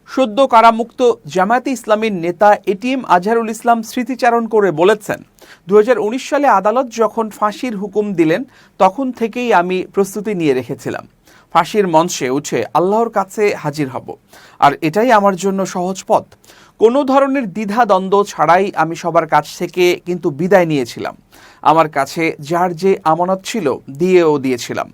সদ্য কারামুক্ত জামায়াতে ইসলামীর নেতা এটিএম আজহারুল ইসলাম স্মৃতিচারণ করে বলেছেন, 2019 সালে আদালত যখন ফাঁসির হুকুম দিলেন তখন থেকেই আমি প্রস্তুতি নিয়ে রেখেছিলাম। ফাঁসির মঞ্চে উঠে আল্লাহর কাছে হাজির হব, আর এটাই আমার জন্য সহজ পথ। কোনো ধরনের দ্বিধা দ্বন্দ্ব ছাড়াই আমি সবার কাছ থেকে কিন্তু বিদায় নিয়েছিলাম। আমার কাছে যার যে আমানত ছিল দিয়েও দিয়েছিলাম।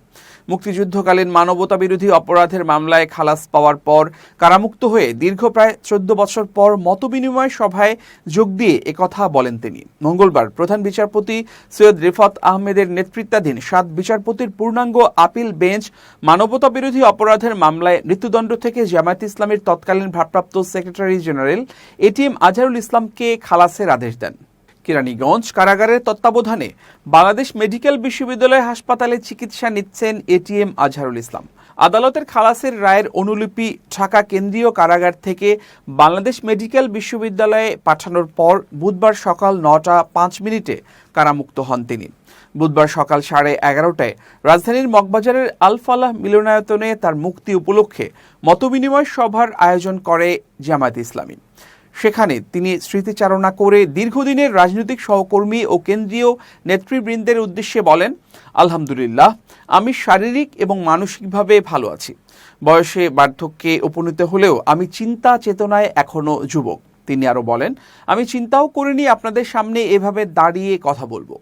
মুক্তিযুদ্ধকালীন মানবতা বিরোধী অপরাধের মামলায় খালাস পাওয়ার পর কারামুক্ত হয়ে দীর্ঘ প্রায় 14 বছর পর মতবিনিময় সভায় যোগ দিয়ে একথা বলেন তিনি। মঙ্গলবার প্রধান বিচারপতি সৈয়দ রিফাত আহমেদের নেতৃত্বাধীন 7 বিচারপতির পূর্ণাঙ্গ আপিল বেঞ্চ মানবতা বিরোধী অপরাধের মামলায় মৃত্যুদণ্ড থেকে জামায়াতে ইসলামীর তৎকালীন ভারপ্রাপ্ত সেক্রেটারি জেনারেল এটিএম আজহারুল ইসলামকে খালাসের আদেশ দেন। কেরানীগঞ্জ কারাগারের তত্ত্বাবধানে বাংলাদেশ মেডিকেল বিশ্ববিদ্যালয় হাসপাতালে চিকিৎসা নিচ্ছেন এটিএম আজহারুল ইসলাম। আদালতের খালাসের রায়ের অনুলিপি ঢাকা কেন্দ্রীয় কারাগার থেকে বাংলাদেশ মেডিকেল বিশ্ববিদ্যালয়ে পাঠানোর পর বুধবার সকাল 9টা 5 মিনিটে কারামুক্ত হন তিনি। বুধবার সকাল 11:30টায় রাজধানীর মগবাজারের আল ফালাহ মিলনায়তনে তার মুক্তি উপলক্ষে মতবিনিময় সভার আয়োজন করে জামায়াতে ইসলামী। সেখানে তিনি স্মৃতিচারণা করে দীর্ঘদিনের রাজনৈতিক সহকর্মী ও কেন্দ্রীয় নেতৃবৃন্দের উদ্দেশ্যে বলেন, আলহামদুলিল্লাহ, আমি শারীরিক এবং মানসিকভাবে ভালো আছি। বয়সে বার্ধক্যে উপনীত হলেও আমি চিন্তা চেতনায় এখনও যুবক। তিনি আরও বলেন, আমি চিন্তাও করিনি আপনাদের সামনে এভাবে দাঁড়িয়ে কথা বলবো।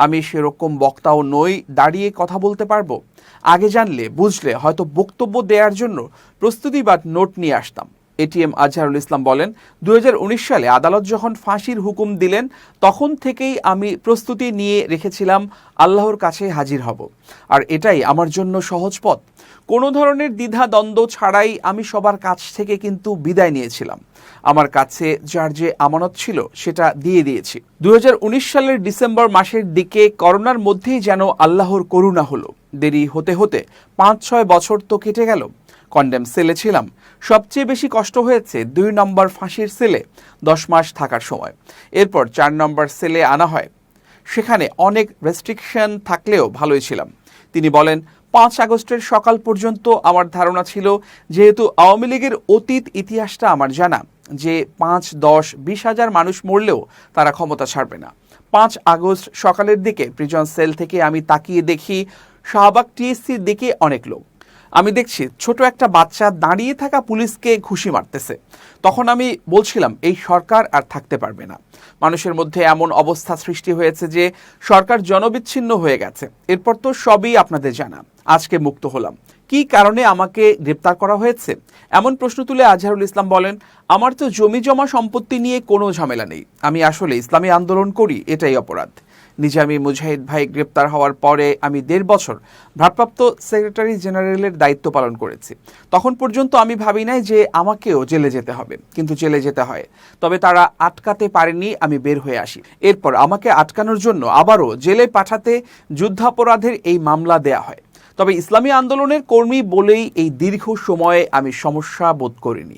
আমি সেরকম বক্তাও নই দাঁড়িয়ে কথা বলতে পারবো। আগে জানলে বুঝলে হয়তো বক্তব্য দেওয়ার জন্য প্রস্তুতি বা নোট নিয়ে আসতাম। এটিএম আজহারুল ইসলাম বলেন, 2019 সালে আদালত যখন ফাঁসির হুকুম দিলেন তখন থেকেই আমি প্রস্তুতি নিয়ে রেখেছিলাম আল্লাহর কাছে হাজির হব, আর এটাই আমার জন্য সহজ পথ। কোনো ধরনের দ্বিধা দ্বন্দ্ব ছাড়াই আমি সবার কাছ থেকে কিন্তু বিদায় নিয়েছিলাম। আমার কাছে যার যে আমানত ছিল সেটা দিয়ে দিয়েছি। 2019 সালের ডিসেম্বর মাসের দিকে করোনার মধ্যেই যেন আল্লাহর করুণা হলো। দেরি হতে হতে 5-6 বছর তো কেটে গেল। কন্ডেম সেলে ছিলাম। সবচেয়ে বেশি কষ্ট হয়েছে 2 নম্বর ফাঁসির সেলে 10 মাস থাকার সময়। এরপর 4 নম্বর সেলে আনা হয়। সেখানে অনেক রেস্ট্রিকশন থাকলেও ভালোই ছিলাম। তিনি বলেন, 5 আগস্টের সকাল পর্যন্ত আমার ধারণা ছিল, যেহেতু আওয়ামী লীগের অতীত ইতিহাসটা আমার জানা, যে 5, 10, 20 হাজার মানুষ মরলেও তারা ক্ষমতা ছাড়বে না। 5 আগস্ট সকালের দিকে প্রিজন সেল থেকে আমি তাকিয়ে দেখি শাহবাগ টিএসসির দিকে অনেক লোক। আমি দেখছি ছোট একটা বাচ্চা দাঁড়িয়ে থাকা পুলিশকে ঘুষি মারতেছে। তখন আমি বলছিলাম, এই সরকার আর থাকতে পারবে না। মানুষের মধ্যে এমন অবস্থা সৃষ্টি হয়েছে যে সরকার জনবিচ্ছিন্ন হয়ে গেছে। এরপর তো সবই আপনাদের জানা। আজকে মুক্ত হলাম। কি কারণে আমাকে গ্রেপ্তার করা হয়েছে? এমন প্রশ্ন তুলে আজহারুল ইসলাম বলেন, আমার তো জমি জমা সম্পত্তি নিয়ে কোনো ঝামেলা নেই। আমি আসলে ইসলামী আন্দোলন করি, এটাই অপরাধ। নিজামী মুজাহিদ ভাই গ্রেপ্তার হওয়ার পরে আমি 1.5 বছর ভারপ্রাপ্ত সেক্রেটারি জেনারেলের দায়িত্ব পালন করেছি। তখন পর্যন্ত আমি ভাবি নাই যে আমাকেও জেলে যেতে হবে, কিন্তু জেলে যেতে হয়। তবে তারা আটকাতে পারেনি, আমি বের হয়ে আসি। এরপর আমাকে আটকানোর জন্য আবারও জেলে পাঠাতে যুদ্ধাপরাধের এই মামলা দেয়া হয়। তবে ইসলামী আন্দোলনের কর্মী বলেই এই দীর্ঘ সময়ে আমি সমস্যা বোধ করিনি।